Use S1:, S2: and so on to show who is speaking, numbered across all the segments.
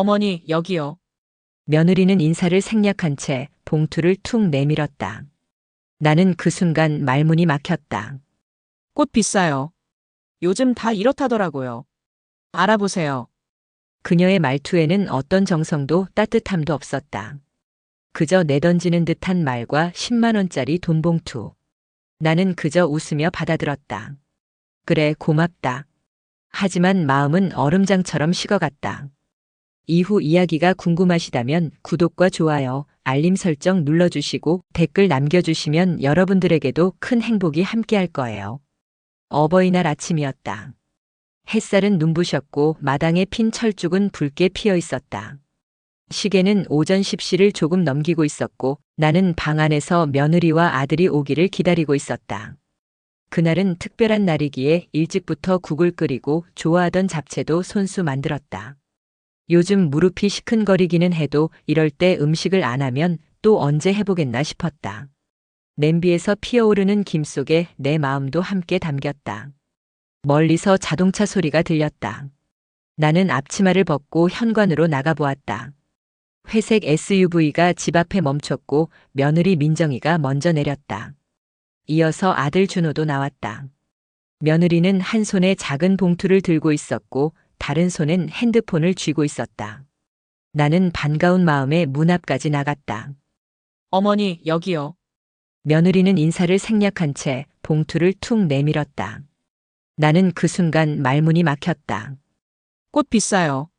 S1: 어머니, 여기요.
S2: 며느리는 인사를 생략한 채 봉투를 툭 내밀었다. 나는 그 순간 말문이 막혔다.
S1: 꽃 비싸요. 요즘 다 이렇다더라고요. 알아보세요.
S2: 그녀의 말투에는 어떤 정성도 따뜻함도 없었다. 그저 내던지는 듯한 말과 10만 원짜리 돈 봉투. 나는 그저 웃으며 받아들었다. 그래, 고맙다. 하지만 마음은 얼음장처럼 식어갔다. 이후 이야기가 궁금하시다면 구독과 좋아요, 알림 설정 눌러주시고 댓글 남겨주시면 여러분들에게도 큰 행복이 함께할 거예요. 어버이날 아침이었다. 햇살은 눈부셨고 마당에 핀 철쭉은 붉게 피어 있었다. 시계는 오전 10시를 조금 넘기고 있었고 나는 방 안에서 며느리와 아들이 오기를 기다리고 있었다. 그날은 특별한 날이기에 일찍부터 국을 끓이고 좋아하던 잡채도 손수 만들었다. 요즘 무릎이 시큰거리기는 해도 이럴 때 음식을 안 하면 또 언제 해보겠나 싶었다. 냄비에서 피어오르는 김 속에 내 마음도 함께 담겼다. 멀리서 자동차 소리가 들렸다. 나는 앞치마를 벗고 현관으로 나가보았다. 회색 SUV가 집 앞에 멈췄고 며느리 민정이가 먼저 내렸다. 이어서 아들 준호도 나왔다. 며느리는 한 손에 작은 봉투를 들고 있었고 다른 손엔 핸드폰을 쥐고 있었다. 나는 반가운 마음에 문 앞까지 나갔다.
S1: 어머니, 여기요.
S2: 며느리는 인사를 생략한 채 봉투를 툭 내밀었다. 나는 그 순간 말문이 막혔다.
S1: 꽃 비싸요.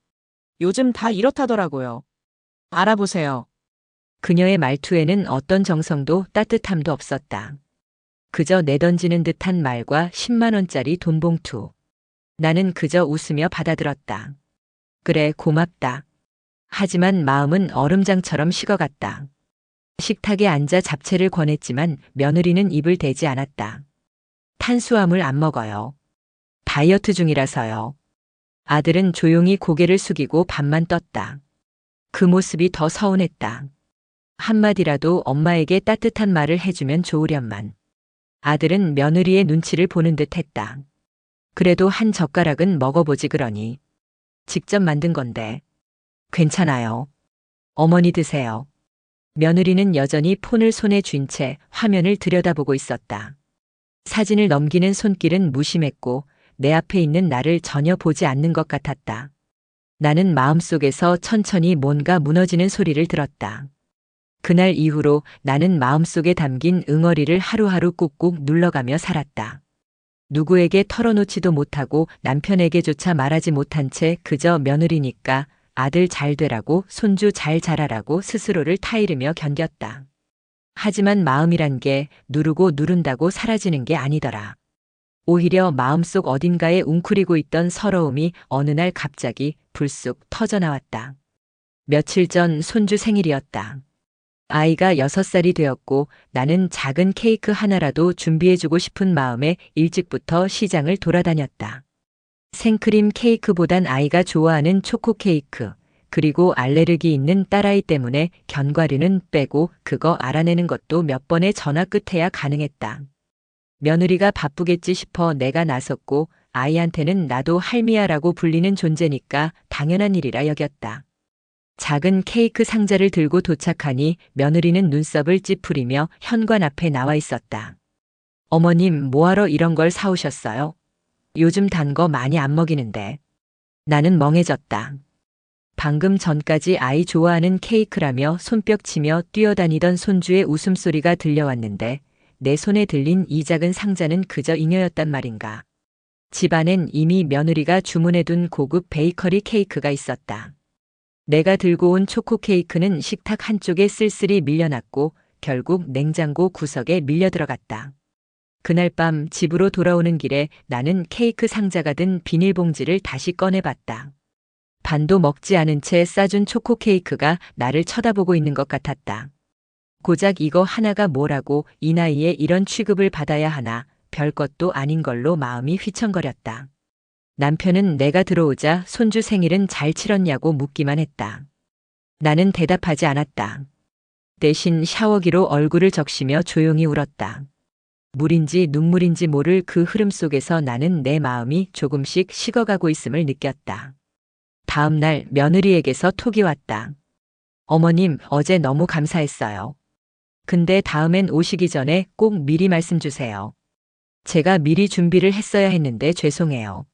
S1: 요즘 다 이렇다더라고요. 알아보세요.
S2: 그녀의 말투에는 어떤 정성도 따뜻함도 없었다. 그저 내던지는 듯한 말과 10만 원짜리 돈 봉투. 나는 그저 웃으며 받아들었다. 그래, 고맙다. 하지만 마음은 얼음장처럼 식어갔다. 식탁에 앉아 잡채를 권했지만 며느리는 입을 대지 않았다. 탄수화물 안 먹어요. 다이어트 중이라서요. 아들은 조용히 고개를 숙이고 밥만 떴다. 그 모습이 더 서운했다. 한마디라도 엄마에게 따뜻한 말을 해주면 좋으련만. 아들은 며느리의 눈치를 보는 듯 했다. 그래도 한 젓가락은 먹어보지 그러니. 직접 만든 건데. 괜찮아요. 어머니 드세요. 며느리는 여전히 폰을 손에 쥔 채 화면을 들여다보고 있었다. 사진을 넘기는 손길은 무심했고 내 앞에 있는 나를 전혀 보지 않는 것 같았다. 나는 마음속에서 천천히 뭔가 무너지는 소리를 들었다. 그날 이후로 나는 마음속에 담긴 응어리를 하루하루 꾹꾹 눌러가며 살았다. 누구에게 털어놓지도 못하고 남편에게조차 말하지 못한 채 그저 며느리니까 아들 잘 되라고 손주 잘 자라라고 스스로를 타이르며 견뎠다. 하지만 마음이란 게 누르고 누른다고 사라지는 게 아니더라. 오히려 마음속 어딘가에 웅크리고 있던 서러움이 어느 날 갑자기 불쑥 터져나왔다. 며칠 전 손주 생일이었다. 아이가 6살이 되었고 나는 작은 케이크 하나라도 준비해주고 싶은 마음에 일찍부터 시장을 돌아다녔다. 생크림 케이크보단 아이가 좋아하는 초코 케이크, 그리고 알레르기 있는 딸아이 때문에 견과류는 빼고 그거 알아내는 것도 몇 번의 전화 끝에야 가능했다. 며느리가 바쁘겠지 싶어 내가 나섰고 아이한테는 나도 할미야라고 불리는 존재니까 당연한 일이라 여겼다. 작은 케이크 상자를 들고 도착하니 며느리는 눈썹을 찌푸리며 현관 앞에 나와 있었다. 어머님, 뭐하러 이런 걸 사오셨어요? 요즘 단 거 많이 안 먹이는데. 나는 멍해졌다. 방금 전까지 아이 좋아하는 케이크라며 손뼉치며 뛰어다니던 손주의 웃음소리가 들려왔는데 내 손에 들린 이 작은 상자는 그저 잉여였단 말인가. 집안엔 이미 며느리가 주문해둔 고급 베이커리 케이크가 있었다. 내가 들고 온 초코 케이크는 식탁 한쪽에 쓸쓸히 밀려났고 결국 냉장고 구석에 밀려 들어갔다. 그날 밤 집으로 돌아오는 길에 나는 케이크 상자가 든 비닐봉지를 다시 꺼내봤다. 반도 먹지 않은 채 싸준 초코 케이크가 나를 쳐다보고 있는 것 같았다. 고작 이거 하나가 뭐라고 이 나이에 이런 취급을 받아야 하나, 별것도 아닌 걸로 마음이 휘청거렸다. 남편은 내가 들어오자 손주 생일은 잘 치렀냐고 묻기만 했다. 나는 대답하지 않았다. 대신 샤워기로 얼굴을 적시며 조용히 울었다. 물인지 눈물인지 모를 그 흐름 속에서 나는 내 마음이 조금씩 식어가고 있음을 느꼈다. 다음 날 며느리에게서 톡이 왔다. 어머님, 어제 너무 감사했어요. 근데 다음엔 오시기 전에 꼭 미리 말씀 주세요. 제가 미리 준비를 했어야 했는데 죄송해요.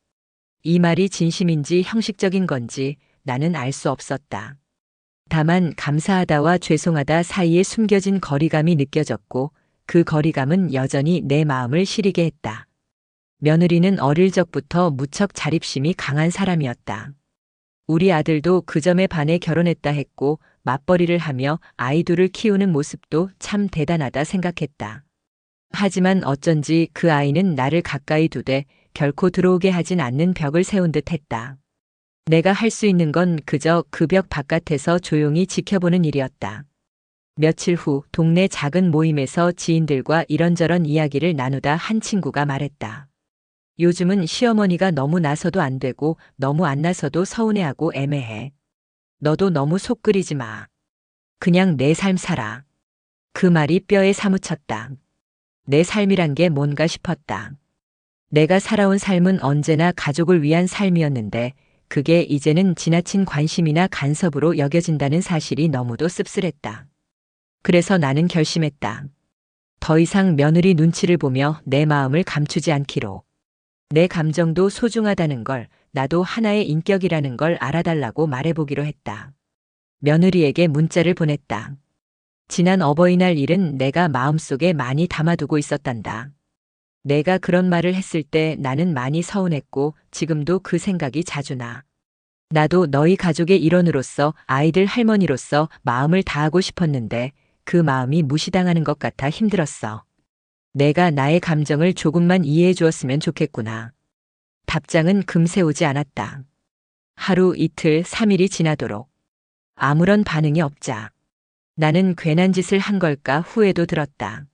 S2: 이 말이 진심인지 형식적인 건지 나는 알 수 없었다. 다만 감사하다와 죄송하다 사이에 숨겨진 거리감이 느껴졌고 그 거리감은 여전히 내 마음을 시리게 했다. 며느리는 어릴 적부터 무척 자립심이 강한 사람이었다. 우리 아들도 그 점에 반해 결혼했다 했고 맞벌이를 하며 아이 둘을 키우는 모습도 참 대단하다 생각했다. 하지만 어쩐지 그 아이는 나를 가까이 두되 결코 들어오게 하진 않는 벽을 세운 듯 했다. 내가 할 수 있는 건 그저 그 벽 바깥에서 조용히 지켜보는 일이었다. 며칠 후 동네 작은 모임에서 지인들과 이런저런 이야기를 나누다 한 친구가 말했다. 요즘은 시어머니가 너무 나서도 안 되고 너무 안 나서도 서운해하고 애매해. 너도 너무 속 끓이지 마. 그냥 내 삶 살아. 그 말이 뼈에 사무쳤다. 내 삶이란 게 뭔가 싶었다. 내가 살아온 삶은 언제나 가족을 위한 삶이었는데 그게 이제는 지나친 관심이나 간섭으로 여겨진다는 사실이 너무도 씁쓸했다. 그래서 나는 결심했다. 더 이상 며느리 눈치를 보며 내 마음을 감추지 않기로. 내 감정도 소중하다는 걸, 나도 하나의 인격이라는 걸 알아달라고 말해보기로 했다. 며느리에게 문자를 보냈다. 지난 어버이날 일은 내가 마음속에 많이 담아두고 있었단다. 내가 그런 말을 했을 때 나는 많이 서운했고 지금도 그 생각이 자주 나. 나도 너희 가족의 일원으로서 아이들 할머니로서 마음을 다하고 싶었는데 그 마음이 무시당하는 것 같아 힘들었어. 내가 나의 감정을 조금만 이해해 주었으면 좋겠구나. 답장은 금세 오지 않았다. 하루, 이틀, 3일이 지나도록 아무런 반응이 없자 나는 괜한 짓을 한 걸까 후회도 들었다.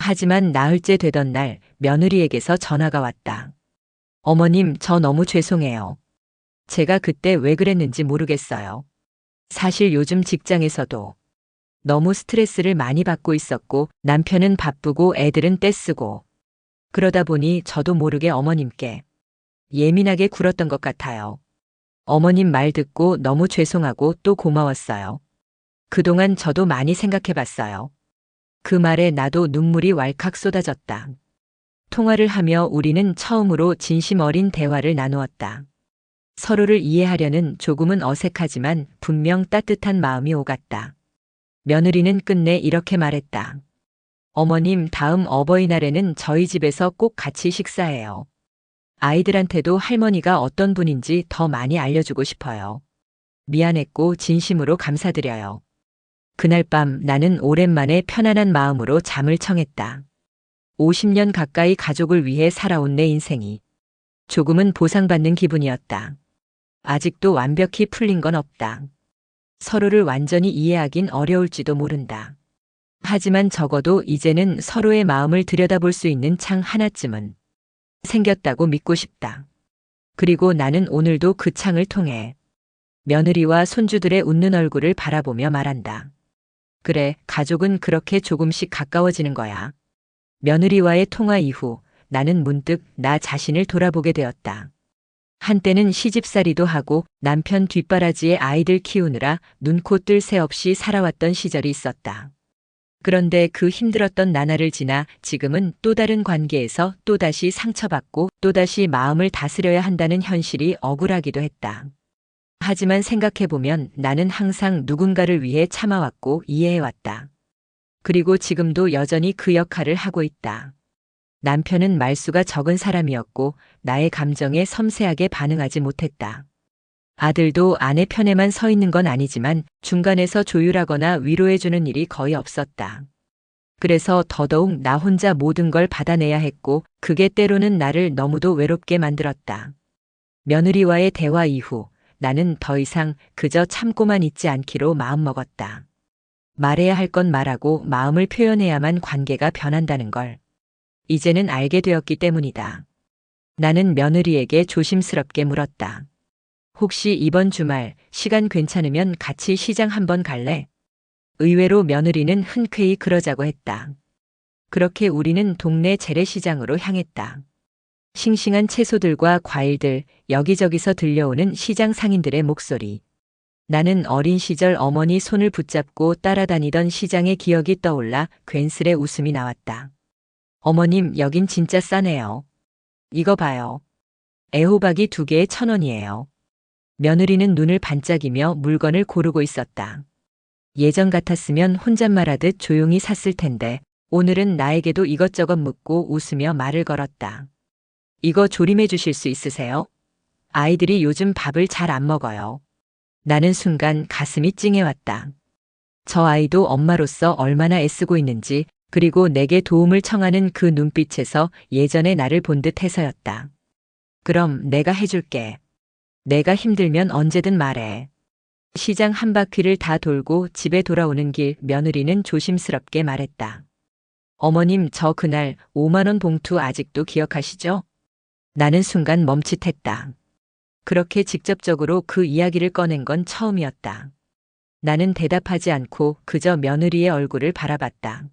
S2: 하지만 나흘째 되던 날 며느리에게서 전화가 왔다. 어머님, 저 너무 죄송해요. 제가 그때 왜 그랬는지 모르겠어요. 사실 요즘 직장에서도 너무 스트레스를 많이 받고 있었고 남편은 바쁘고 애들은 떼쓰고 그러다 보니 저도 모르게 어머님께 예민하게 굴었던 것 같아요. 어머님 말 듣고 너무 죄송하고 또 고마웠어요. 그동안 저도 많이 생각해 봤어요. 그 말에 나도 눈물이 왈칵 쏟아졌다. 통화를 하며 우리는 처음으로 진심 어린 대화를 나누었다. 서로를 이해하려는 조금은 어색하지만 분명 따뜻한 마음이 오갔다. 며느리는 끝내 이렇게 말했다. 어머님, 다음 어버이날에는 저희 집에서 꼭 같이 식사해요. 아이들한테도 할머니가 어떤 분인지 더 많이 알려주고 싶어요. 미안했고 진심으로 감사드려요. 그날 밤 나는 오랜만에 편안한 마음으로 잠을 청했다. 50년 가까이 가족을 위해 살아온 내 인생이 조금은 보상받는 기분이었다. 아직도 완벽히 풀린 건 없다. 서로를 완전히 이해하긴 어려울지도 모른다. 하지만 적어도 이제는 서로의 마음을 들여다볼 수 있는 창 하나쯤은 생겼다고 믿고 싶다. 그리고 나는 오늘도 그 창을 통해 며느리와 손주들의 웃는 얼굴을 바라보며 말한다. 그래, 가족은 그렇게 조금씩 가까워지는 거야. 며느리와의 통화 이후 나는 문득 나 자신을 돌아보게 되었다. 한때는 시집살이도 하고 남편 뒷바라지에 아이들 키우느라 눈코 뜰 새 없이 살아왔던 시절이 있었다. 그런데 그 힘들었던 나날을 지나 지금은 또 다른 관계에서 또다시 상처받고 또다시 마음을 다스려야 한다는 현실이 억울하기도 했다. 하지만 생각해보면 나는 항상 누군가를 위해 참아왔고 이해해왔다. 그리고 지금도 여전히 그 역할을 하고 있다. 남편은 말수가 적은 사람이었고 나의 감정에 섬세하게 반응하지 못했다. 아들도 아내 편에만 서 있는 건 아니지만 중간에서 조율하거나 위로해주는 일이 거의 없었다. 그래서 더더욱 나 혼자 모든 걸 받아내야 했고 그게 때로는 나를 너무도 외롭게 만들었다. 며느리와의 대화 이후 나는 더 이상 그저 참고만 있지 않기로 마음먹었다. 말해야 할 건 말하고 마음을 표현해야만 관계가 변한다는 걸 이제는 알게 되었기 때문이다. 나는 며느리에게 조심스럽게 물었다. 혹시 이번 주말 시간 괜찮으면 같이 시장 한번 갈래? 의외로 며느리는 흔쾌히 그러자고 했다. 그렇게 우리는 동네 재래시장으로 향했다. 싱싱한 채소들과 과일들, 여기저기서 들려오는 시장 상인들의 목소리. 나는 어린 시절 어머니 손을 붙잡고 따라다니던 시장의 기억이 떠올라 괜스레 웃음이 나왔다. 어머님, 여긴 진짜 싸네요. 이거 봐요. 애호박이 2개에 1,000원이에요. 며느리는 눈을 반짝이며 물건을 고르고 있었다. 예전 같았으면 혼잣말하듯 조용히 샀을 텐데 오늘은 나에게도 이것저것 묻고 웃으며 말을 걸었다. 이거 조림해 주실 수 있으세요? 아이들이 요즘 밥을 잘 안 먹어요. 나는 순간 가슴이 찡해왔다. 저 아이도 엄마로서 얼마나 애쓰고 있는지, 그리고 내게 도움을 청하는 그 눈빛에서 예전의 나를 본 듯 해서였다. 그럼 내가 해줄게. 내가 힘들면 언제든 말해. 시장 한 바퀴를 다 돌고 집에 돌아오는 길 며느리는 조심스럽게 말했다. 어머님, 저 그날 5만 원 봉투 아직도 기억하시죠? 나는 순간 멈칫했다. 그렇게 직접적으로 그 이야기를 꺼낸 건 처음이었다. 나는 대답하지 않고 그저 며느리의 얼굴을 바라봤다.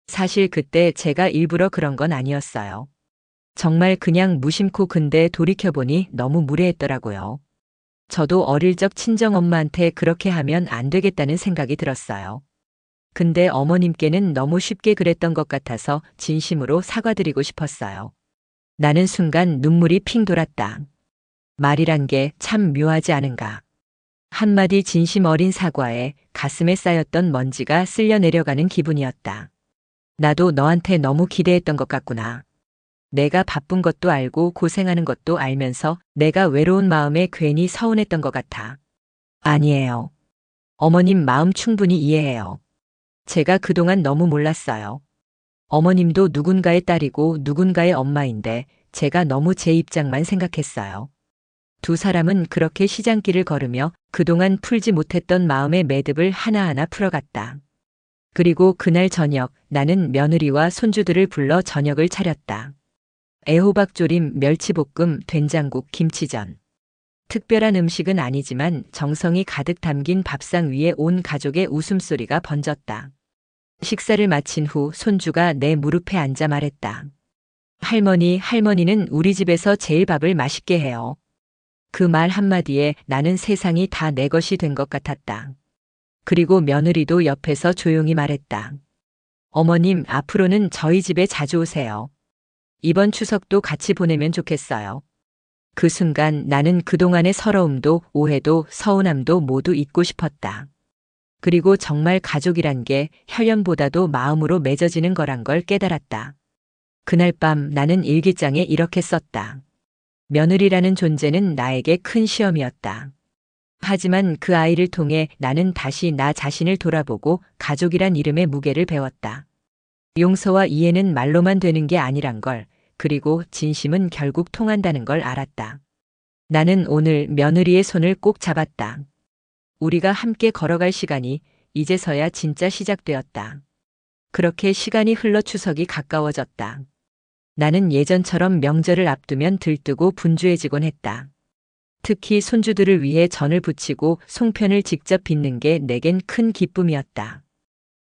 S2: 사실 그때 제가 일부러 그런 건 아니었어요. 정말 그냥 무심코, 근데 돌이켜보니 너무 무례했더라고요. 저도 어릴 적 친정엄마한테 그렇게 하면 안 되겠다는 생각이 들었어요. 근데 어머님께는 너무 쉽게 그랬던 것 같아서 진심으로 사과드리고 싶었어요. 나는 순간 눈물이 핑 돌았다. 말이란 게 참 묘하지 않은가. 한마디 진심 어린 사과에 가슴에 쌓였던 먼지가 쓸려 내려가는 기분이었다. 나도 너한테 너무 기대했던 것 같구나. 내가 바쁜 것도 알고 고생하는 것도 알면서 내가 외로운 마음에 괜히 서운했던 것 같아. 아니에요. 어머님 마음 충분히 이해해요. 제가 그동안 너무 몰랐어요. 어머님도 누군가의 딸이고 누군가의 엄마인데 제가 너무 제 입장만 생각했어요. 2사람은 그렇게 시장길을 걸으며 그동안 풀지 못했던 마음의 매듭을 하나하나 풀어갔다. 그리고 그날 저녁 나는 며느리와 손주들을 불러 저녁을 차렸다. 애호박조림, 멸치볶음, 된장국, 김치전. 특별한 음식은 아니지만 정성이 가득 담긴 밥상 위에 온 가족의 웃음소리가 번졌다. 식사를 마친 후 손주가 내 무릎에 앉아 말했다. 할머니는 우리 집에서 제일 밥을 맛있게 해요. 그 말 한마디에 나는 세상이 다 내 것이 된 것 같았다. 그리고 며느리도 옆에서 조용히 말했다. 어머님, 앞으로는 저희 집에 자주 오세요. 이번 추석도 같이 보내면 좋겠어요. 그 순간 나는 그동안의 서러움도 오해도 서운함도 모두 잊고 싶었다. 그리고 정말 가족이란 게 혈연보다도 마음으로 맺어지는 거란 걸 깨달았다. 그날 밤 나는 일기장에 이렇게 썼다. 며느리라는 존재는 나에게 큰 시험이었다. 하지만 그 아이를 통해 나는 다시 나 자신을 돌아보고 가족이란 이름의 무게를 배웠다. 용서와 이해는 말로만 되는 게 아니란 걸, 그리고 진심은 결국 통한다는 걸 알았다. 나는 오늘 며느리의 손을 꼭 잡았다. 우리가 함께 걸어갈 시간이 이제서야 진짜 시작되었다. 그렇게 시간이 흘러 추석이 가까워졌다. 나는 예전처럼 명절을 앞두면 들뜨고 분주해지곤 했다. 특히 손주들을 위해 전을 부치고 송편을 직접 빚는 게 내겐 큰 기쁨이었다.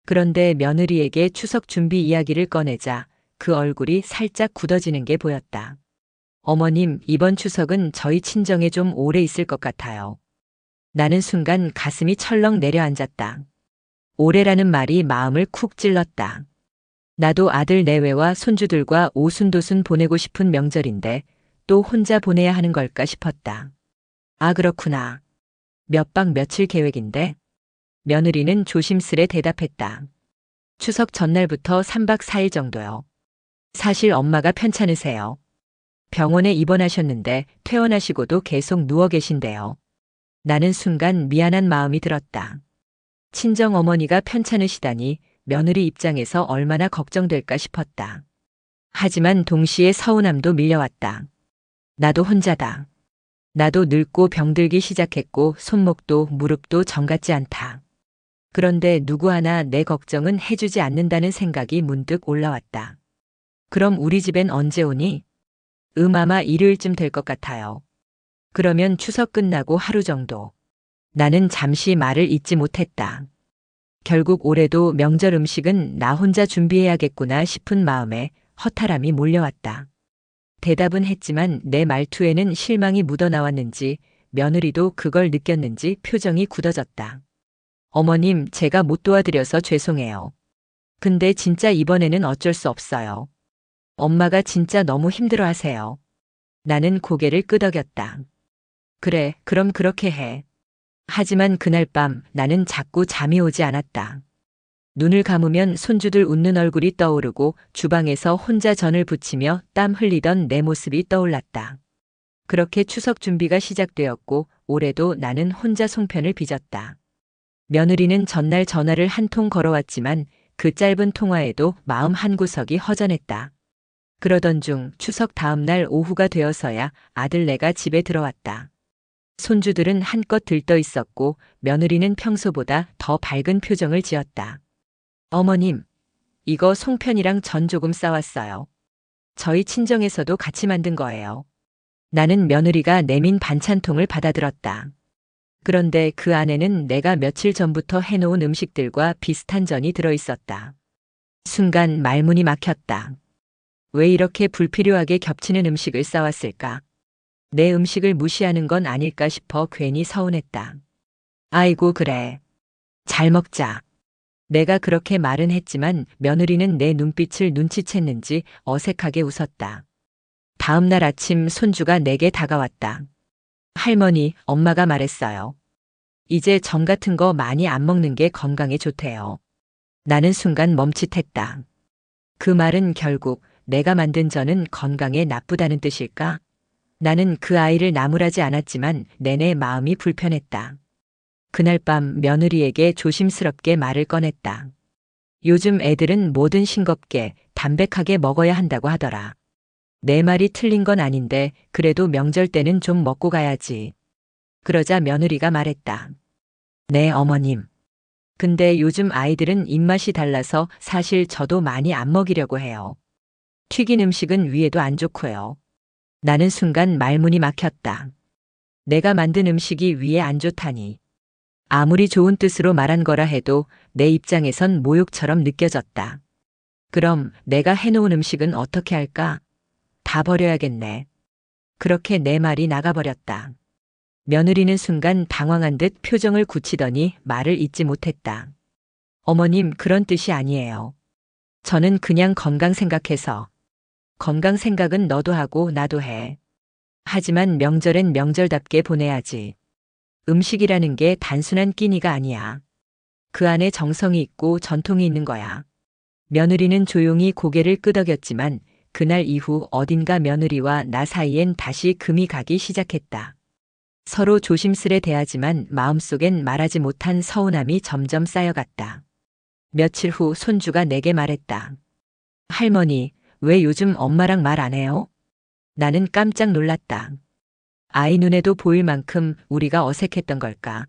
S2: 그런데 며느리에게 추석 준비 이야기를 꺼내자 그 얼굴이 살짝 굳어지는 게 보였다. 어머님, 이번 추석은 저희 친정에 좀 오래 있을 것 같아요. 나는 순간 가슴이 철렁 내려앉았다. 오래라는 말이 마음을 쿡 찔렀다. 나도 아들 내외와 손주들과 오순도순 보내고 싶은 명절인데 또 혼자 보내야 하는 걸까 싶었다. 아, 그렇구나. 몇 박 며칠 계획인데? 며느리는 조심스레 대답했다. 추석 전날부터 3박 4일 정도요. 사실 엄마가 편찮으세요. 병원에 입원하셨는데 퇴원하시고도 계속 누워 계신데요. 나는 순간 미안한 마음이 들었다. 친정 어머니가 편찮으시다니 며느리 입장에서 얼마나 걱정될까 싶었다. 하지만 동시에 서운함도 밀려왔다. 나도 혼자다. 나도 늙고 병들기 시작했고 손목도 무릎도 정 같지 않다. 그런데 누구 하나 내 걱정은 해주지 않는다는 생각이 문득 올라왔다. 그럼 우리 집엔 언제 오니? 아마 일요일쯤 될 것 같아요. 그러면 추석 끝나고 하루 정도. 나는 잠시 말을 잇지 못했다. 결국 올해도 명절 음식은 나 혼자 준비해야겠구나 싶은 마음에 허탈함이 몰려왔다. 대답은 했지만 내 말투에는 실망이 묻어나왔는지 며느리도 그걸 느꼈는지 표정이 굳어졌다. 어머님, 제가 못 도와드려서 죄송해요. 근데 진짜 이번에는 어쩔 수 없어요. 엄마가 진짜 너무 힘들어 하세요. 나는 고개를 끄덕였다. 그래, 그럼 그렇게 해. 하지만 그날 밤 나는 자꾸 잠이 오지 않았다. 눈을 감으면 손주들 웃는 얼굴이 떠오르고 주방에서 혼자 전을 부치며 땀 흘리던 내 모습이 떠올랐다. 그렇게 추석 준비가 시작되었고 올해도 나는 혼자 송편을 빚었다. 며느리는 전날 전화를 한 통 걸어왔지만 그 짧은 통화에도 마음 한구석이 허전했다. 그러던 중 추석 다음 날 오후가 되어서야 아들네가 집에 들어왔다. 손주들은 한껏 들떠 있었고 며느리는 평소보다 더 밝은 표정을 지었다. 어머님, 이거 송편이랑 전 조금 싸왔어요. 저희 친정에서도 같이 만든 거예요. 나는 며느리가 내민 반찬통을 받아들었다. 그런데 그 안에는 내가 며칠 전부터 해놓은 음식들과 비슷한 전이 들어있었다. 순간 말문이 막혔다. 왜 이렇게 불필요하게 겹치는 음식을 싸왔을까? 내 음식을 무시하는 건 아닐까 싶어 괜히 서운했다. 아이고, 그래. 잘 먹자. 내가 그렇게 말은 했지만 며느리는 내 눈빛을 눈치챘는지 어색하게 웃었다. 다음 날 아침 손주가 내게 다가왔다. 할머니, 엄마가 말했어요. 이제 전 같은 거 많이 안 먹는 게 건강에 좋대요. 나는 순간 멈칫했다. 그 말은 결국 내가 만든 전은 건강에 나쁘다는 뜻일까? 나는 그 아이를 나무라지 않았지만 내내 마음이 불편했다. 그날 밤 며느리에게 조심스럽게 말을 꺼냈다. 요즘 애들은 뭐든 싱겁게 담백하게 먹어야 한다고 하더라. 내 말이 틀린 건 아닌데 그래도 명절 때는 좀 먹고 가야지. 그러자 며느리가 말했다. 네, 어머님. 근데 요즘 아이들은 입맛이 달라서 사실 저도 많이 안 먹이려고 해요. 튀긴 음식은 위에도 안 좋고요. 나는 순간 말문이 막혔다. 내가 만든 음식이 위에 안 좋다니. 아무리 좋은 뜻으로 말한 거라 해도 내 입장에선 모욕처럼 느껴졌다. 그럼 내가 해놓은 음식은 어떻게 할까? 다 버려야겠네. 그렇게 내 말이 나가버렸다. 며느리는 순간 당황한 듯 표정을 굳히더니 말을 잇지 못했다. 어머님, 그런 뜻이 아니에요. 저는 그냥 건강 생각해서. 건강 생각은 너도 하고 나도 해. 하지만 명절엔 명절답게 보내야지. 음식이라는 게 단순한 끼니가 아니야. 그 안에 정성이 있고 전통이 있는 거야. 며느리는 조용히 고개를 끄덕였지만 그날 이후 어딘가 며느리와 나 사이엔 다시 금이 가기 시작했다. 서로 조심스레 대하지만 마음속엔 말하지 못한 서운함이 점점 쌓여갔다. 며칠 후 손주가 내게 말했다. 할머니, 왜 요즘 엄마랑 말 안 해요? 나는 깜짝 놀랐다. 아이 눈에도 보일 만큼 우리가 어색했던 걸까?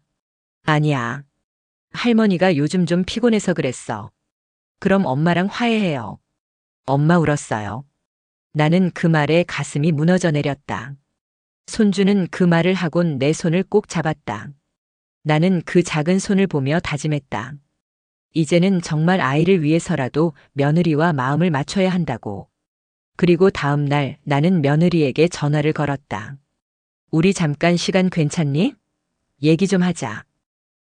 S2: 아니야. 할머니가 요즘 좀 피곤해서 그랬어. 그럼 엄마랑 화해해요. 엄마 울었어요. 나는 그 말에 가슴이 무너져 내렸다. 손주는 그 말을 하곤 내 손을 꼭 잡았다. 나는 그 작은 손을 보며 다짐했다. 이제는 정말 아이를 위해서라도 며느리와 마음을 맞춰야 한다고. 그리고 다음 날 나는 며느리에게 전화를 걸었다. 우리 잠깐 시간 괜찮니? 얘기 좀 하자.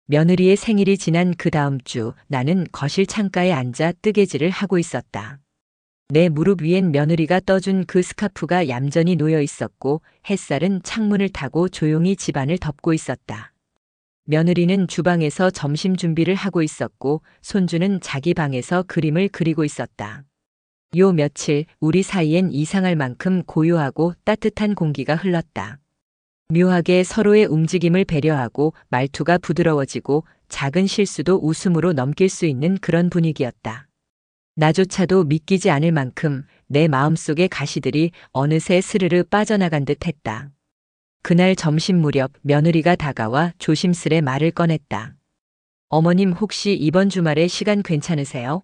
S2: 며느리의 생일이 지난 그 다음 주 나는 거실 창가에 앉아 뜨개질을 하고 있었다. 내 무릎 위엔 며느리가 떠준 그 스카프가 얌전히 놓여 있었고 햇살은 창문을 타고 조용히 집안을 덮고 있었다. 며느리는 주방에서 점심 준비를 하고 있었고 손주는 자기 방에서 그림을 그리고 있었다. 요 며칠 우리 사이엔 이상할 만큼 고요하고 따뜻한 공기가 흘렀다. 묘하게 서로의 움직임을 배려하고 말투가 부드러워지고 작은 실수도 웃음으로 넘길 수 있는 그런 분위기였다. 나조차도 믿기지 않을 만큼 내 마음속의 가시들이 어느새 스르르 빠져나간 듯 했다. 그날 점심 무렵 며느리가 다가와 조심스레 말을 꺼냈다. 어머님, 혹시 이번 주말에 시간 괜찮으세요?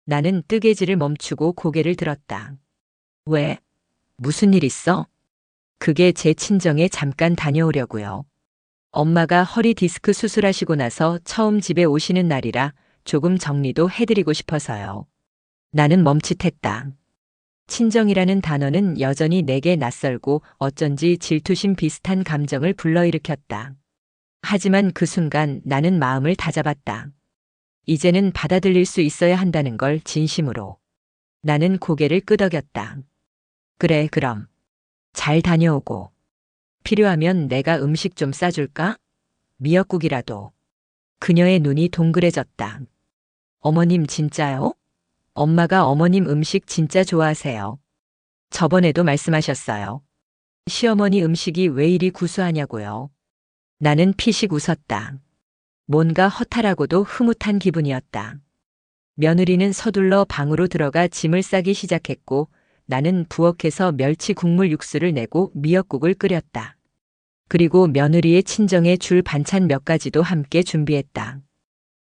S2: 나는 뜨개질을 멈추고 고개를 들었다. 왜? 무슨 일 있어? 그게 제 친정에 잠깐 다녀오려고요. 엄마가 허리 디스크 수술하시고 나서 처음 집에 오시는 날이라 조금 정리도 해드리고 싶어서요. 나는 멈칫했다. 친정이라는 단어는 여전히 내게 낯설고 어쩐지 질투심 비슷한 감정을 불러일으켰다. 하지만 그 순간 나는 마음을 다잡았다. 이제는 받아들일 수 있어야 한다는 걸 진심으로. 나는 고개를 끄덕였다. 그래, 그럼. 잘 다녀오고. 필요하면 내가 음식 좀 싸줄까? 미역국이라도. 그녀의 눈이 동그래졌다. 어머님 진짜요? 엄마가 어머님 음식 진짜 좋아하세요. 저번에도 말씀하셨어요. 시어머니 음식이 왜 이리 구수하냐고요. 나는 피식 웃었다. 뭔가 허탈하고도 흐뭇한 기분이었다. 며느리는 서둘러 방으로 들어가 짐을 싸기 시작했고 나는 부엌에서 멸치 국물 육수를 내고 미역국을 끓였다. 그리고 며느리의 친정에 줄 반찬 몇 가지도 함께 준비했다.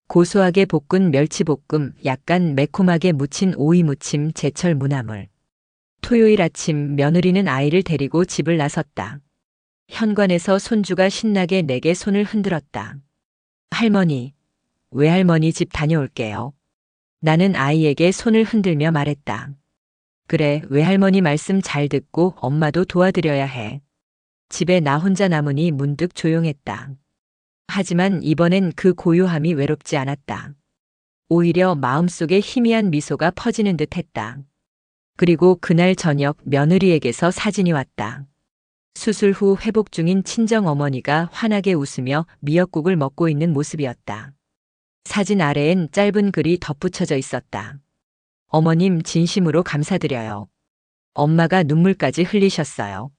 S2: 고소하게 볶은 멸치볶음, 약간 매콤하게 무친 오이무침, 제철 무나물. 토요일 아침 며느리는 아이를 데리고 집을 나섰다. 현관에서 손주가 신나게 내게 손을 흔들었다. 할머니, 외할머니 집 다녀올게요. 나는 아이에게 손을 흔들며 말했다. 그래, 외할머니 말씀 잘 듣고 엄마도 도와드려야 해. 집에 나 혼자 남으니 문득 조용했다. 하지만 이번엔 그 고요함이 외롭지 않았다. 오히려 마음속에 희미한 미소가 퍼지는 듯 했다. 그리고 그날 저녁 며느리에게서 사진이 왔다. 수술 후 회복 중인 친정 어머니가 환하게 웃으며 미역국을 먹고 있는 모습이었다. 사진 아래엔 짧은 글이 덧붙여져 있었다. 어머님 진심으로 감사드려요. 엄마가 눈물까지 흘리셨어요.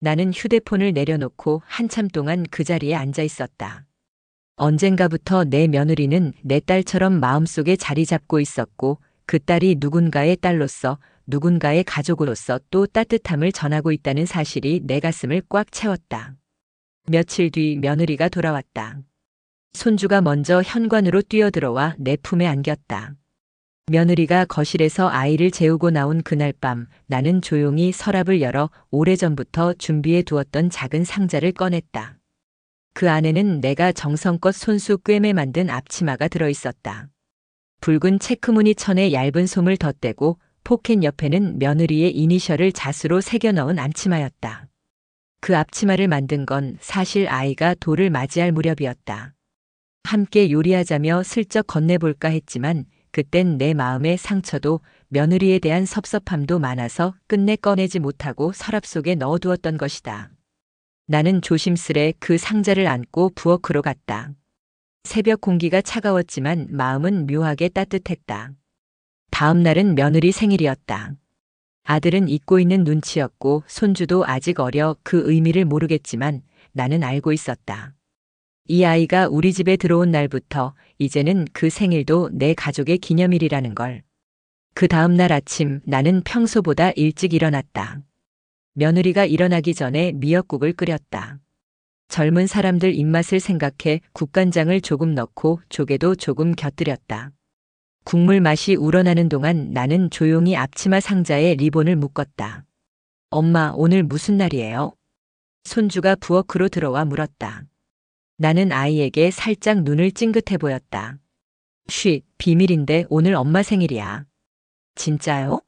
S2: 나는 휴대폰을 내려놓고 한참 동안 그 자리에 앉아 있었다. 언젠가부터 내 며느리는 내 딸처럼 마음속에 자리 잡고 있었고 그 딸이 누군가의 딸로서 누군가의 가족으로서 또 따뜻함을 전하고 있다는 사실이 내 가슴을 꽉 채웠다. 며칠 뒤 며느리가 돌아왔다. 손주가 먼저 현관으로 뛰어들어와 내 품에 안겼다. 며느리가 거실에서 아이를 재우고 나온 그날 밤 나는 조용히 서랍을 열어 오래전부터 준비해 두었던 작은 상자를 꺼냈다. 그 안에는 내가 정성껏 손수 꿰매 만든 앞치마가 들어있었다. 붉은 체크무늬 천에 얇은 솜을 덧대고 포켓 옆에는 며느리의 이니셜을 자수로 새겨 넣은 앞치마였다. 그 앞치마를 만든 건 사실 아이가 돌을 맞이할 무렵이었다. 함께 요리하자며 슬쩍 건네볼까 했지만 그땐 내 마음의 상처도 며느리에 대한 섭섭함도 많아서 끝내 꺼내지 못하고 서랍 속에 넣어두었던 것이다. 나는 조심스레 그 상자를 안고 부엌으로 갔다. 새벽 공기가 차가웠지만 마음은 묘하게 따뜻했다. 다음 날은 며느리 생일이었다. 아들은 잊고 있는 눈치였고 손주도 아직 어려 그 의미를 모르겠지만 나는 알고 있었다. 이 아이가 우리 집에 들어온 날부터 이제는 그 생일도 내 가족의 기념일이라는 걸. 그 다음 날 아침 나는 평소보다 일찍 일어났다. 며느리가 일어나기 전에 미역국을 끓였다. 젊은 사람들 입맛을 생각해 국간장을 조금 넣고 조개도 조금 곁들였다. 국물 맛이 우러나는 동안 나는 조용히 앞치마 상자에 리본을 묶었다. 엄마, 오늘 무슨 날이에요? 손주가 부엌으로 들어와 물었다. 나는 아이에게 살짝 눈을 찡긋해 보였다. 쉿, 비밀인데 오늘 엄마 생일이야. 진짜요?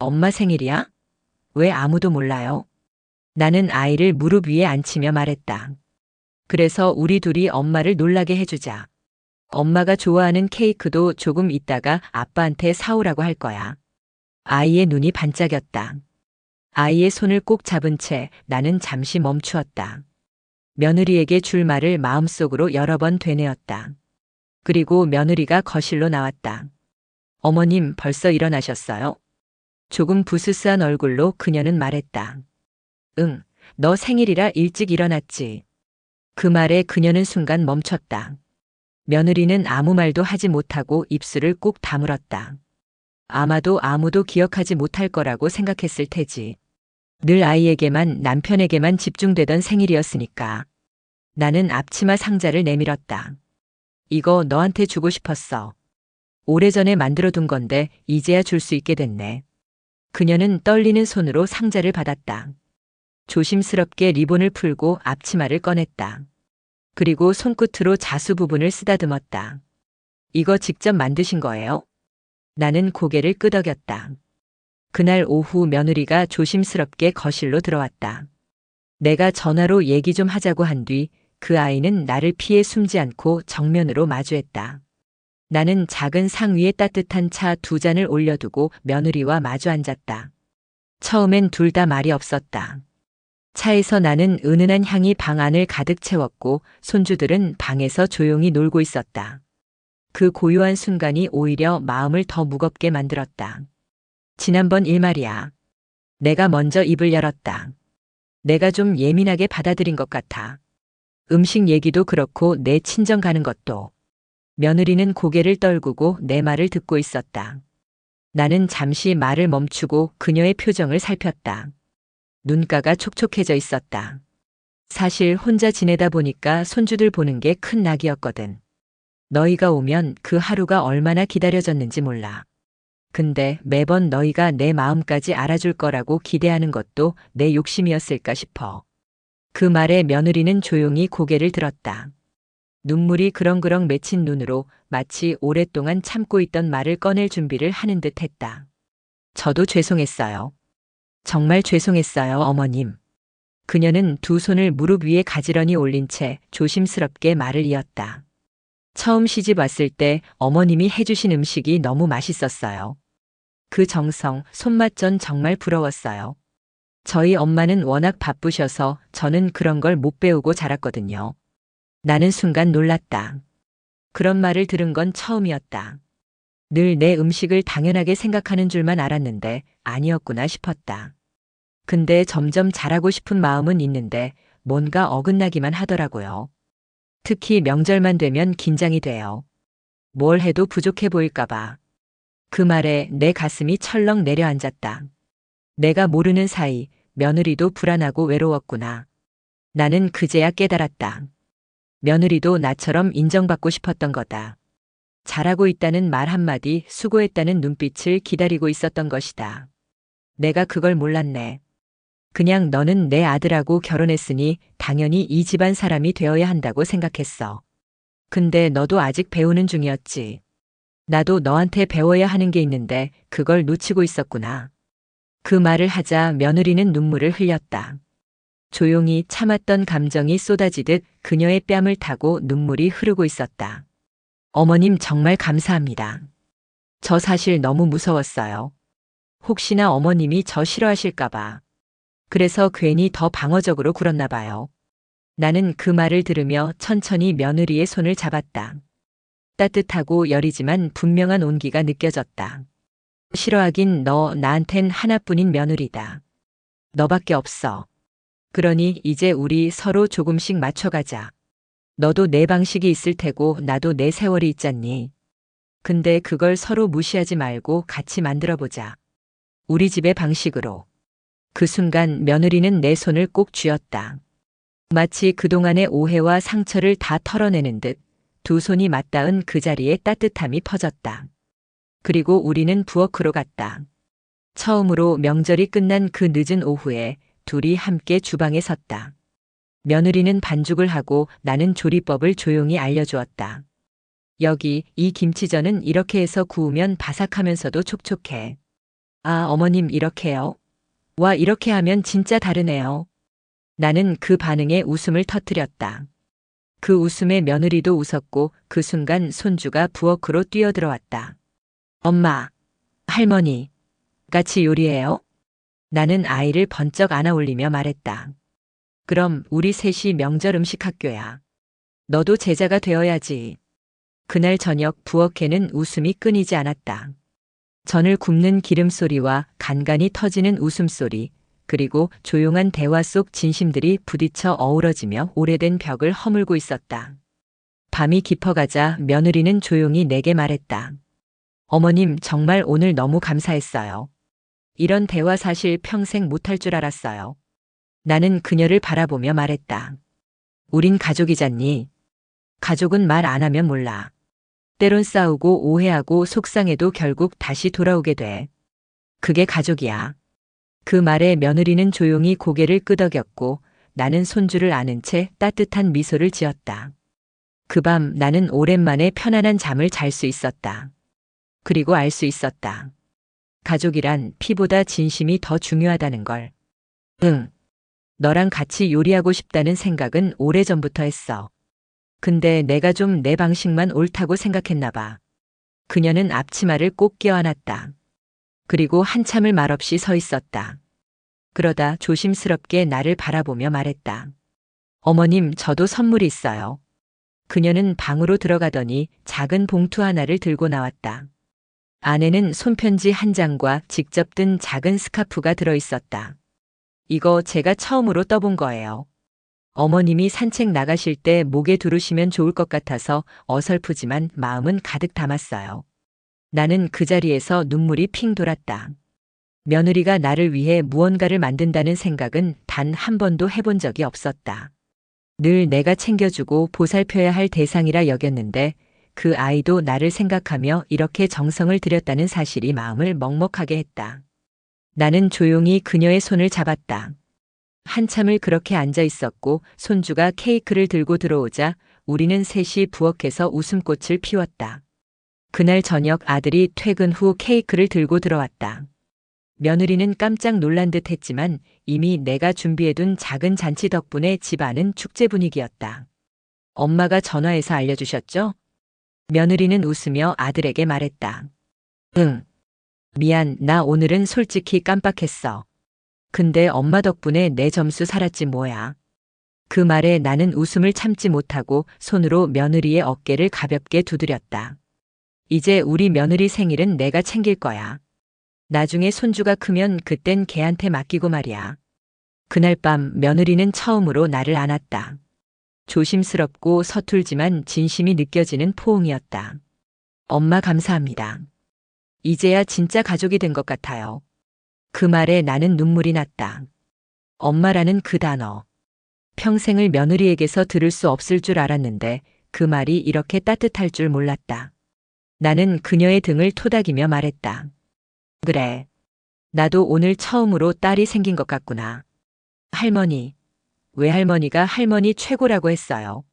S2: 엄마 생일이야? 왜 아무도 몰라요? 나는 아이를 무릎 위에 앉히며 말했다. 그래서 우리 둘이 엄마를 놀라게 해주자. 엄마가 좋아하는 케이크도 조금 있다가 아빠한테 사오라고 할 거야. 아이의 눈이 반짝였다. 아이의 손을 꼭 잡은 채 나는 잠시 멈추었다. 며느리에게 줄 말을 마음속으로 여러 번 되뇌었다. 그리고 며느리가 거실로 나왔다. 어머님 벌써 일어나셨어요? 조금 부스스한 얼굴로 그녀는 말했다. 응, 너 생일이라 일찍 일어났지. 그 말에 그녀는 순간 멈췄다. 며느리는 아무 말도 하지 못하고 입술을 꾹 다물었다. 아마도 아무도 기억하지 못할 거라고 생각했을 테지. 늘 아이에게만 남편에게만 집중되던 생일이었으니까. 나는 앞치마 상자를 내밀었다. 이거 너한테 주고 싶었어. 오래전에 만들어둔 건데 이제야 줄 수 있게 됐네. 그녀는 떨리는 손으로 상자를 받았다. 조심스럽게 리본을 풀고 앞치마를 꺼냈다. 그리고 손끝으로 자수 부분을 쓰다듬었다. 이거 직접 만드신 거예요? 나는 고개를 끄덕였다. 그날 오후 며느리가 조심스럽게 거실로 들어왔다. 내가 전화로 얘기 좀 하자고 한 뒤 그 아이는 나를 피해 숨지 않고 정면으로 마주했다. 나는 작은 상 위에 따뜻한 차 2잔을 올려두고 며느리와 마주 앉았다. 처음엔 둘 다 말이 없었다. 차에서 나는 은은한 향이 방 안을 가득 채웠고 손주들은 방에서 조용히 놀고 있었다. 그 고요한 순간이 오히려 마음을 더 무겁게 만들었다. 지난번 일 말이야. 내가 먼저 입을 열었다. 내가 좀 예민하게 받아들인 것 같아. 음식 얘기도 그렇고 내 친정 가는 것도. 며느리는 고개를 떨구고 내 말을 듣고 있었다. 나는 잠시 말을 멈추고 그녀의 표정을 살폈다. 눈가가 촉촉해져 있었다. 사실 혼자 지내다 보니까 손주들 보는 게 큰 낙이었거든. 너희가 오면 그 하루가 얼마나 기다려졌는지 몰라. 근데 매번 너희가 내 마음까지 알아줄 거라고 기대하는 것도 내 욕심이었을까 싶어. 그 말에 며느리는 조용히 고개를 들었다. 눈물이 그렁그렁 맺힌 눈으로 마치 오랫동안 참고 있던 말을 꺼낼 준비를 하는 듯 했다. 저도 죄송했어요. 정말 죄송했어요, 어머님. 그녀는 두 손을 무릎 위에 가지런히 올린 채 조심스럽게 말을 이었다. 처음 시집 왔을 때 어머님이 해주신 음식이 너무 맛있었어요. 그 정성, 손맛 전 정말 부러웠어요. 저희 엄마는 워낙 바쁘셔서 저는 그런 걸 못 배우고 자랐거든요. 나는 순간 놀랐다. 그런 말을 들은 건 처음이었다. 늘 내 음식을 당연하게 생각하는 줄만 알았는데 아니었구나 싶었다. 근데 점점 잘하고 싶은 마음은 있는데 뭔가 어긋나기만 하더라고요. 특히 명절만 되면 긴장이 돼요. 뭘 해도 부족해 보일까봐. 그 말에 내 가슴이 철렁 내려앉았다. 내가 모르는 사이 며느리도 불안하고 외로웠구나. 나는 그제야 깨달았다. 며느리도 나처럼 인정받고 싶었던 거다. 잘하고 있다는 말 한마디, 수고했다는 눈빛을 기다리고 있었던 것이다. 내가 그걸 몰랐네. 그냥 너는 내 아들하고 결혼했으니 당연히 이 집안 사람이 되어야 한다고 생각했어. 근데 너도 아직 배우는 중이었지. 나도 너한테 배워야 하는 게 있는데 그걸 놓치고 있었구나. 그 말을 하자 며느리는 눈물을 흘렸다. 조용히 참았던 감정이 쏟아지듯 그녀의 뺨을 타고 눈물이 흐르고 있었다. 어머님 정말 감사합니다. 저 사실 너무 무서웠어요. 혹시나 어머님이 저 싫어하실까봐. 그래서 괜히 더 방어적으로 굴었나 봐요. 나는 그 말을 들으며 천천히 며느리의 손을 잡았다. 따뜻하고 여리지만 분명한 온기가 느껴졌다. 싫어하긴 너 나한텐 하나뿐인 며느리다. 너밖에 없어. 그러니 이제 우리 서로 조금씩 맞춰가자. 너도 내 방식이 있을 테고 나도 내 세월이 있잖니. 근데 그걸 서로 무시하지 말고 같이 만들어보자. 우리 집의 방식으로. 그 순간 며느리는 내 손을 꼭 쥐었다. 마치 그동안의 오해와 상처를 다 털어내는 듯 두 손이 맞닿은 그 자리에 따뜻함이 퍼졌다. 그리고 우리는 부엌으로 갔다. 처음으로 명절이 끝난 그 늦은 오후에 둘이 함께 주방에 섰다. 며느리는 반죽을 하고 나는 조리법을 조용히 알려주었다. 여기 이 김치전은 이렇게 해서 구우면 바삭하면서도 촉촉해. 아, 어머님 이렇게요? 와, 이렇게 하면 진짜 다르네요. 나는 그 반응에 웃음을 터뜨렸다. 그 웃음에 며느리도 웃었고 그 순간 손주가 부엌으로 뛰어들어왔다. 엄마, 할머니, 같이 요리해요? 나는 아이를 번쩍 안아 올리며 말했다. 그럼 우리 셋이 명절 음식 학교야. 너도 제자가 되어야지. 그날 저녁 부엌에는 웃음이 끊이지 않았다. 전을 굽는 기름소리와 간간이 터지는 웃음소리, 그리고 조용한 대화 속 진심들이 부딪혀 어우러지며 오래된 벽을 허물고 있었다. 밤이 깊어가자 며느리는 조용히 내게 말했다. 어머님 정말 오늘 너무 감사했어요. 이런 대화 사실 평생 못할 줄 알았어요. 나는 그녀를 바라보며 말했다. 우린 가족이잖니. 가족은 말 안 하면 몰라. 때론 싸우고 오해하고 속상해도 결국 다시 돌아오게 돼. 그게 가족이야. 그 말에 며느리는 조용히 고개를 끄덕였고 나는 손주를 안은 채 따뜻한 미소를 지었다. 그 밤 나는 오랜만에 편안한 잠을 잘 수 있었다. 그리고 알 수 있었다. 가족이란 피보다 진심이 더 중요하다는 걸. 응. 너랑 같이 요리하고 싶다는 생각은 오래전부터 했어. 근데 내가 좀 내 방식만 옳다고 생각했나 봐. 그녀는 앞치마를 꼭 껴안았다. 그리고 한참을 말없이 서 있었다. 그러다 조심스럽게 나를 바라보며 말했다. 어머님, 저도 선물이 있어요. 그녀는 방으로 들어가더니 작은 봉투 하나를 들고 나왔다. 안에는 손편지 한 장과 직접 뜬 작은 스카프가 들어 있었다. 이거 제가 처음으로 떠본 거예요. 어머님이 산책 나가실 때 목에 두르시면 좋을 것 같아서 어설프지만 마음은 가득 담았어요. 나는 그 자리에서 눈물이 핑 돌았다. 며느리가 나를 위해 무언가를 만든다는 생각은 단 한 번도 해본 적이 없었다. 늘 내가 챙겨주고 보살펴야 할 대상이라 여겼는데 그 아이도 나를 생각하며 이렇게 정성을 들였다는 사실이 마음을 먹먹하게 했다. 나는 조용히 그녀의 손을 잡았다. 한참을 그렇게 앉아 있었고 손주가 케이크를 들고 들어오자 우리는 셋이 부엌에서 웃음꽃을 피웠다. 그날 저녁 아들이 퇴근 후 케이크를 들고 들어왔다. 며느리는 깜짝 놀란 듯 했지만 이미 내가 준비해둔 작은 잔치 덕분에 집안은 축제 분위기였다. 엄마가 전화해서 알려주셨죠? 며느리는 웃으며 아들에게 말했다. 응. 미안, 나 오늘은 솔직히 깜빡했어. 근데 엄마 덕분에 내 점수 살았지 뭐야. 그 말에 나는 웃음을 참지 못하고 손으로 며느리의 어깨를 가볍게 두드렸다. 이제 우리 며느리 생일은 내가 챙길 거야. 나중에 손주가 크면 그땐 걔한테 맡기고 말이야. 그날 밤 며느리는 처음으로 나를 안았다. 조심스럽고 서툴지만 진심이 느껴지는 포옹이었다. 엄마 감사합니다. 이제야 진짜 가족이 된 것 같아요. 그 말에 나는 눈물이 났다. 엄마라는 그 단어. 평생을 며느리에게서 들을 수 없을 줄 알았는데 그 말이 이렇게 따뜻할 줄 몰랐다. 나는 그녀의 등을 토닥이며 말했다. 그래. 나도 오늘 처음으로 딸이 생긴 것 같구나. 할머니. 외할머니가 할머니 최고라고 했어요.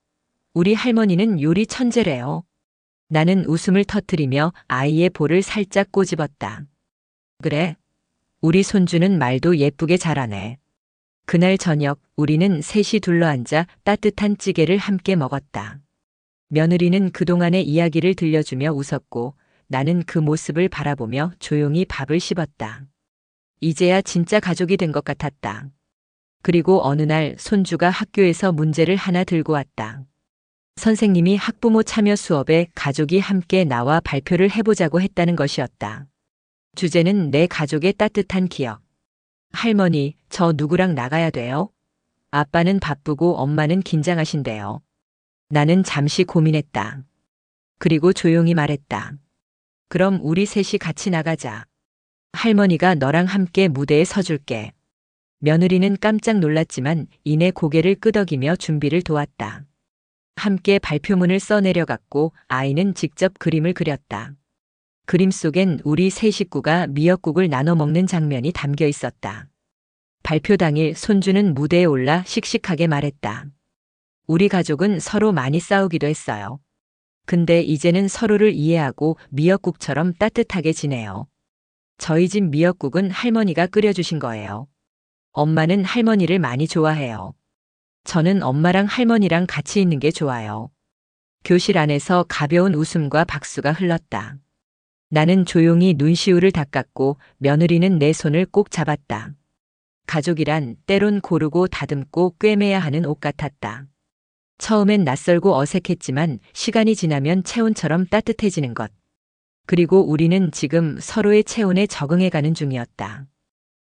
S2: 우리 할머니는 요리 천재래요. 나는 웃음을 터뜨리며 아이의 볼을 살짝 꼬집었다. 그래. 우리 손주는 말도 예쁘게 잘하네. 그날 저녁 우리는 셋이 둘러앉아 따뜻한 찌개를 함께 먹었다. 며느리는 그동안의 이야기를 들려주며 웃었고 나는 그 모습을 바라보며 조용히 밥을 씹었다. 이제야 진짜 가족이 된 것 같았다. 그리고 어느 날 손주가 학교에서 문제를 하나 들고 왔다. 선생님이 학부모 참여 수업에 가족이 함께 나와 발표를 해보자고 했다는 것이었다. 주제는 내 가족의 따뜻한 기억. 할머니, 저 누구랑 나가야 돼요? 아빠는 바쁘고 엄마는 긴장하신대요. 나는 잠시 고민했다. 그리고 조용히 말했다. 그럼 우리 셋이 같이 나가자. 할머니가 너랑 함께 무대에 서줄게. 며느리는 깜짝 놀랐지만 이내 고개를 끄덕이며 준비를 도왔다. 함께 발표문을 써내려갔고 아이는 직접 그림을 그렸다. 그림 속엔 우리 세 식구가 미역국을 나눠 먹는 장면이 담겨 있었다. 발표 당일 손주는 무대에 올라 씩씩하게 말했다. 우리 가족은 서로 많이 싸우기도 했어요. 근데 이제는 서로를 이해하고 미역국처럼 따뜻하게 지내요. 저희 집 미역국은 할머니가 끓여주신 거예요. 엄마는 할머니를 많이 좋아해요. 저는 엄마랑 할머니랑 같이 있는 게 좋아요. 교실 안에서 가벼운 웃음과 박수가 흘렀다. 나는 조용히 눈시울을 닦았고 며느리는 내 손을 꼭 잡았다. 가족이란 때론 고르고 다듬고 꿰매야 하는 옷 같았다. 처음엔 낯설고 어색했지만 시간이 지나면 체온처럼 따뜻해지는 것. 그리고 우리는 지금 서로의 체온에 적응해가는 중이었다.